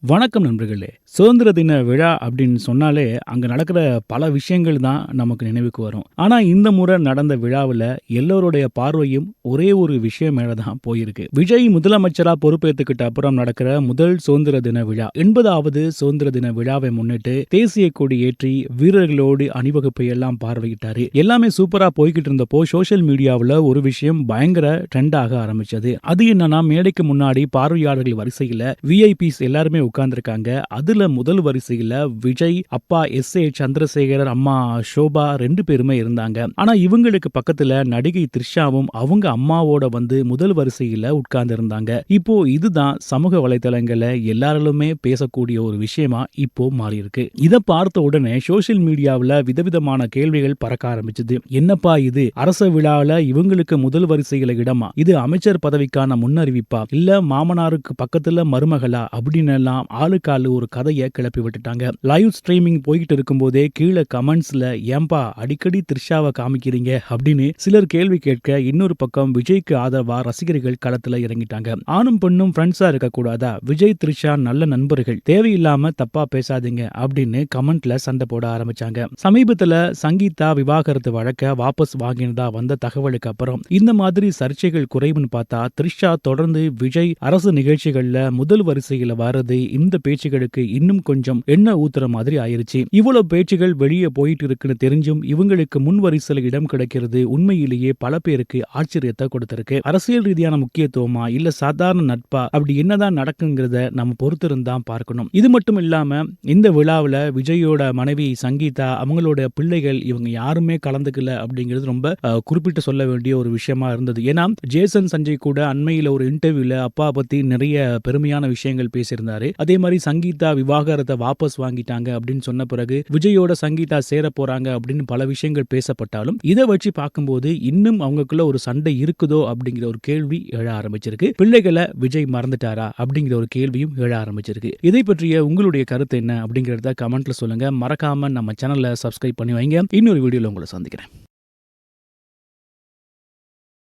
வணக்கம் நண்பர்களே. சுதந்திர தின விழா அப்படின்னு சொன்னாலே, அங்க நடக்கிற பல விஷயங்கள் தான் நமக்கு நினைவுக்கு வரும். ஆனா, இந்த முறை நடந்த விழாவுல எல்லோருடைய பார்வையும் ஒரே ஒரு விஷயம் மேல தான் போயிருக்கு. விஜய் முதலமைச்சரா பொறுப்பேத்துக்கிட்ட அப்புறம் நடக்கிற முதல் சுதந்திர தின விழா. 80வது சுதந்திர தின விழாவை முன்னிட்டு தேசிய கொடி ஏற்றி வீரர்களோடு அணிவகுப்பை எல்லாம் பார்வையிட்டாரு. எல்லாமே சூப்பரா போய்கிட்டு இருந்தப்போ சோசியல் மீடியாவுல ஒரு விஷயம் பயங்கர ட்ரெண்ட் ஆக ஆரம்பிச்சது. அது என்னன்னா, மேடைக்கு முன்னாடி பார்வையாளர்கள் வரிசையில விஐபிஸ் எல்லாருமே உட்கார்ந்திருக்காங்க. அதுல முதல் வரிசையில விஜய், அப்பா எஸ்.ஏ. சந்திரசேகரர், அம்மா ஷோபா 2 பேருமே இருந்தாங்க. ஆனா இவங்களுக்கு பக்கத்துல நடிகை த்ரிஷாவும் அவங்க அம்மாவோட வந்து முதல் வரிசையில உட்கார்ந்து இருந்தாங்க. இப்போ இதுதான் சமூக வலைதளங்கள்ல எல்லாராலுமே பேசக்கூடிய ஒரு விஷயமா இப்போ மாறி இருக்கு. இத பார்த்த உடனே சோசியல் மீடியாவுல விதவிதமான கேள்விகள் பறக்க ஆரம்பிச்சது. என்னப்பா இது, அரச விழாவில் இவங்களுக்கு முதல் வரிசையில இடமா? இது அமைச்சர் பதவிக்கான முன்னறிவிப்பா? இல்ல மாமனாருக்கு பக்கத்துல மருமகளா? அப்படின்னு எல்லாம் ஆளுக்கு ஆளு ஒரு கதையை கிளப்பி விட்டுட்டாங்க. லைவ் ஸ்ட்ரீமிங் போய்கிட்டு இருக்கும் போதே கீழே கமெண்ட்ஸ்ல ஏன்பா அடிக்கடி த்ரிஷாவை காமிக்கிறீங்க அப்படின்னு சிலர் கேள்வி கேட்க, இன்னொரு பக்கம் விஜய்க்கு ஆதரவா ரசிகர்கள் களத்துல இறங்கிட்டாங்க. ஆணும் பெண்ணும் ஃப்ரெண்ட்ஸா இருக்க கூடாதா? விஜய் த்ரிஷா நல்ல நண்பர்கள், தேவையில்லாம தப்பா பேசாதீங்க அப்படின்னு கமெண்ட்ல சண்டை போட ஆரம்பிச்சாங்க. சமீபத்துல சங்கீதா விவாகரத்து வழக்க வாபஸ் வாங்கினதா வந்த தகவலுக்கு அப்புறம் இந்த மாதிரி சர்ச்சைகள் குறைவுன்னு பார்த்தா, த்ரிஷா தொடர்ந்து விஜய் அரசு நிகழ்ச்சிகள்ல முதல் வரிசையில வரது இந்த பேச்சுகளுக்கு இன்னும் கொஞ்சம் எண்ணெய் ஊத்துற மாதிரி ஆயிருச்சு. இவ்வளவு பேச்சுகள் வெளியே போயிட்டு இருக்குன்னு தெரிஞ்சும் இவங்களுக்கு முன் வரிசையில் இடம் கிடைக்கிறது உண்மையிலேயே பல பேருக்கு ஆச்சரியத்தை கொடுத்திருக்கு. அரசியல் ரீதியான முக்கியத்துவமா இல்ல சாதாரண நட்பா, அப்படி என்னதான் நடக்குங்கிறத நம்ம பொறுத்திருந்தா பார்க்கணும். இது மட்டும் இல்லாம இந்த விழாவில் விஜயோட மனைவி சங்கீதா, அவங்களோட பிள்ளைகள் இவங்க யாருமே கலந்துக்கல அப்படிங்கிறது ரொம்ப குறிப்பிட்டு சொல்ல வேண்டிய ஒரு விஷயமா இருந்தது. ஏன்னா ஜேசன் சஞ்சய் கூட அண்மையில ஒரு இன்டர்வியூல அப்பா பத்தி நிறைய பெருமையான விஷயங்கள் பேசியிருந்தாரு. அதே மாதிரி சங்கீதா விவாகரத்தை வாபஸ் வாங்கிட்டாங்க அப்படின்னு சொன்ன பிறகு விஜயோட சங்கீதா சேர போறாங்க அப்படின்னு பல விஷயங்கள் பேசப்பட்டாலும் இதை வச்சு பார்க்கும்போது இன்னும் அவங்களுக்குள்ள ஒரு சண்டை இருக்குதோ அப்படிங்கிற ஒரு கேள்வி எழ ஆரம்பிச்சிருக்கு. பிள்ளைகளை விஜய் மறந்துட்டாரா அப்படிங்கிற ஒரு கேள்வியும் எழ ஆரம்பிச்சிருக்கு. இதை பற்றிய உங்களுடைய கருத்து என்ன அப்படிங்கறத கமெண்ட்ல சொல்லுங்க. மறக்காம நம்ம சேனலை சப்ஸ்கிரைப் பண்ணி வைங்க. இன்னொரு வீடியோல உங்களை சந்திக்கிறேன்.